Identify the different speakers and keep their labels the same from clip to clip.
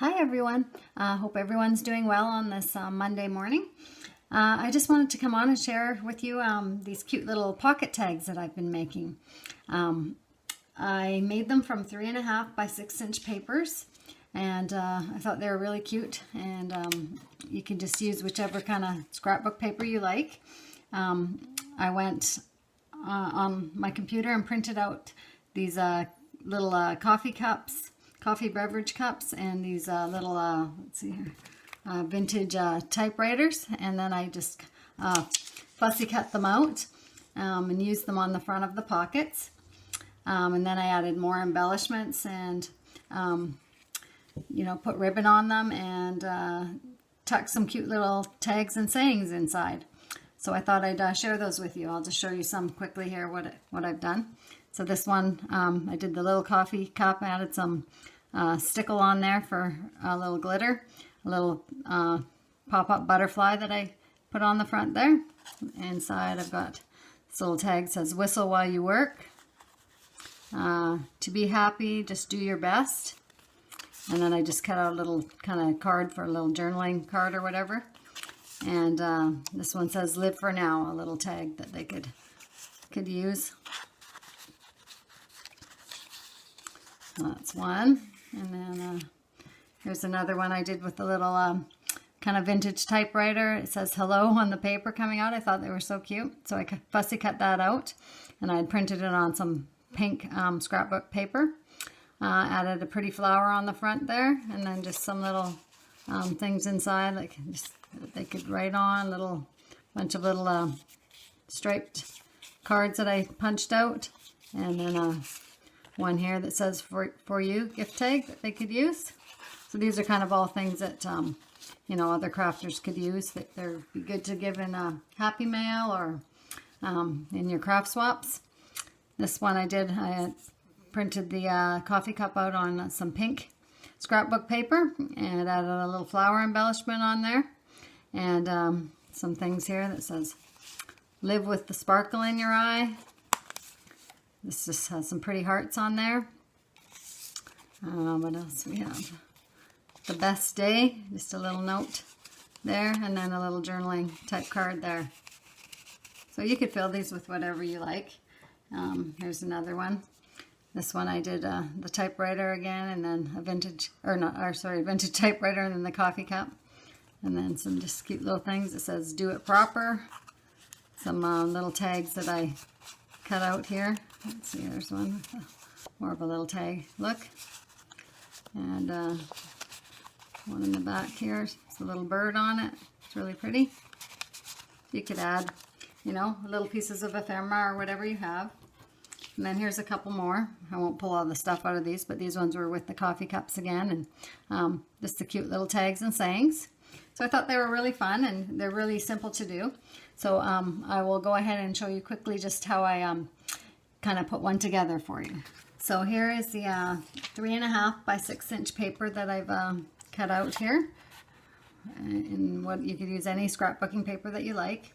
Speaker 1: Hi everyone. Hope everyone's doing well on this Monday morning. I just wanted to come on and share with you these cute little pocket tags that I've been making. I made them from 3.5 by 6-inch papers, and I thought they were really cute, and you can just use whichever kind of scrapbook paper you like. I went on my computer and printed out these little coffee beverage cups, and these little, let's see here, vintage typewriters, and then I just fussy cut them out and used them on the front of the pockets. And then I added more embellishments and, put ribbon on them and tucked some cute little tags and sayings inside. So I thought I'd share those with you. I'll just show you some quickly here what I've done. So this one, I did the little coffee cup, added some stickle on there for a little glitter, a little pop-up butterfly that I put on the front there. Inside I've got this little tag that says whistle while you work, to be happy, just do your best. And then I just cut out a little kind of card for a little journaling card or whatever. And this one says live for now, a little tag that they could use. That's one. And then here's another one I did with the little kind of vintage typewriter. It says hello on the paper coming out. I thought they were so cute. So I fussy cut that out, and I had printed it on some pink scrapbook paper. Added a pretty flower on the front there, and then just some little things inside, like just that they could write on, bunch of little striped cards that I punched out, and then one here that says for you gift tag that they could use. So these are kind of all things that other crafters could use, that they'd be good to give in a Happy Mail or in your craft swaps. This one I printed the coffee cup out on some pink scrapbook paper and added a little flower embellishment on there, and some things here that says live with the sparkle in your eye. This just has some pretty hearts on there. What else we have? The best day, just a little note there, and then a little journaling type card there. So you could fill these with whatever you like. Here's another one. This one I did the typewriter again, and then a vintage typewriter, and then the coffee cup, and then some just cute little things. It says do it proper. Some little tags that I cut out here. Let's see, there's one with more of a little tag look, and one in the back here. It's a little bird on it. It's really pretty. You could add, little pieces of ephemera or whatever you have. And then here's a couple more. I won't pull all the stuff out of these, but these ones were with the coffee cups again, and just the cute little tags and sayings. So I thought they were really fun, and they're really simple to do. So I will go ahead and show you quickly just how I kind of put one together for you. So here is the 3.5 by 6-inch paper that I've cut out here. And what you could use any scrapbooking paper that you like.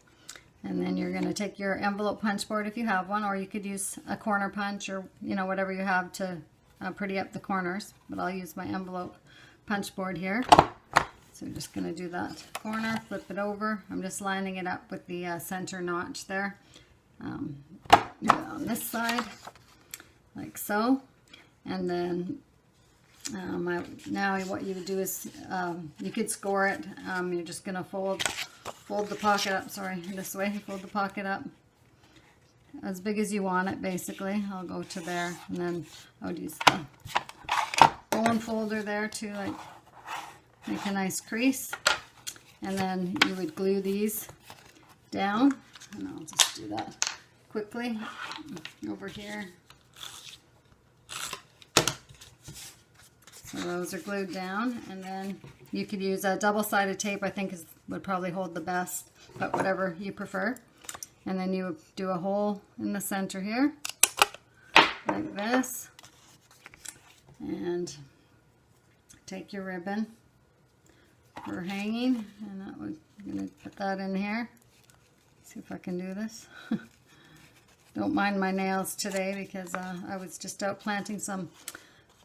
Speaker 1: And then you're going to take your envelope punch board if you have one, or you could use a corner punch, or whatever you have to pretty up the corners. But I'll use my envelope punch board here. So I'm just going to do that corner, flip it over. I'm just lining it up with the center notch there. Do it on this side, like so. And then now what you would do is you could score it. You're just going to fold the pocket up, this way. Fold the pocket up as big as you want it, basically. I'll go to there, and then I would use the bone folder there to make a nice crease. And then you would glue these down, and I'll just do that quickly over here. So those are glued down, and then you could use a double-sided tape. I think would probably hold the best, but whatever you prefer. And then you would do a hole in the center here, like this, and take your ribbon for hanging, and I'm going to put that in here. See if I can do this. Don't mind my nails today, because I was just out planting some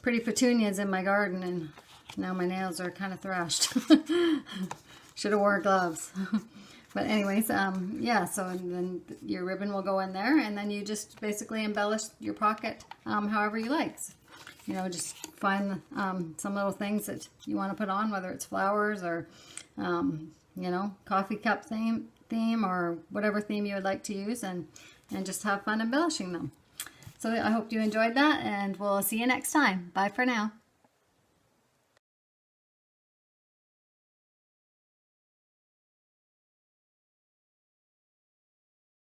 Speaker 1: pretty petunias in my garden, and Now my nails are kind of thrashed. Should have wore gloves. But anyways, yeah, so then your ribbon will go in there, and then you just basically embellish your pocket however you like. You know, just find some little things that you want to put on, whether it's flowers or, you know, coffee cup theme or whatever theme you would like to use, and just have fun embellishing them. So I hope you enjoyed that, and we'll see you next time. Bye for now.